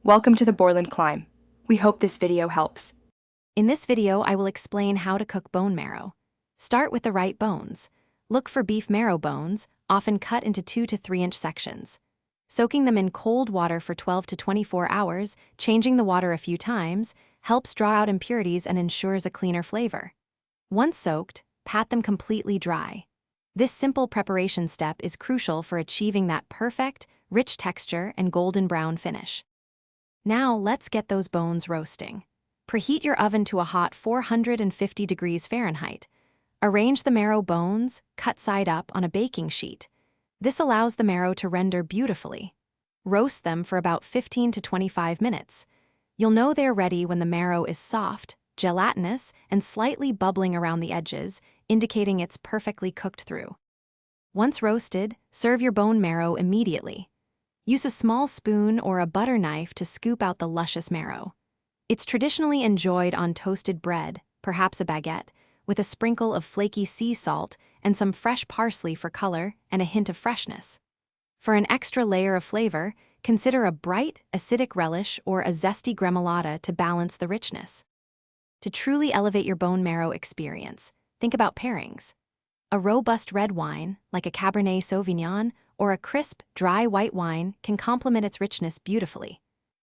Welcome to the Borland Climb. We hope this video helps. In this video, I will explain how to cook bone marrow. Start with the right bones. Look for beef marrow bones, often cut into 2 to 3 inch sections. Soaking them in cold water for 12 to 24 hours, changing the water a few times, helps draw out impurities and ensures a cleaner flavor. Once soaked, pat them completely dry. This simple preparation step is crucial for achieving that perfect, rich texture and golden brown finish. Now let's get those bones roasting. Preheat your oven to a hot 450 degrees Fahrenheit. Arrange the marrow bones, cut side up, on a baking sheet. This allows the marrow to render beautifully. Roast them for about 15 to 25 minutes. You'll know they're ready when the marrow is soft, gelatinous, and slightly bubbling around the edges, indicating it's perfectly cooked through. Once roasted, serve your bone marrow immediately. Use a small spoon or a butter knife to scoop out the luscious marrow. It's traditionally enjoyed on toasted bread, perhaps a baguette, with a sprinkle of flaky sea salt and some fresh parsley for color and a hint of freshness. For an extra layer of flavor, consider a bright, acidic relish or a zesty gremolata to balance the richness. To truly elevate your bone marrow experience, think about pairings. A robust red wine, like a Cabernet Sauvignon, or a crisp, dry white wine can complement its richness beautifully.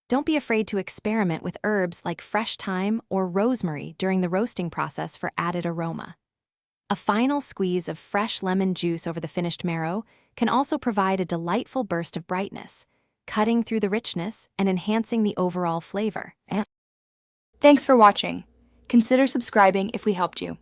Don't be afraid to experiment with herbs like fresh thyme or rosemary during the roasting process for added aroma. A final squeeze of fresh lemon juice over the finished marrow can also provide a delightful burst of brightness, cutting through the richness and enhancing the overall flavor. Thanks for watching. Consider subscribing if we helped you.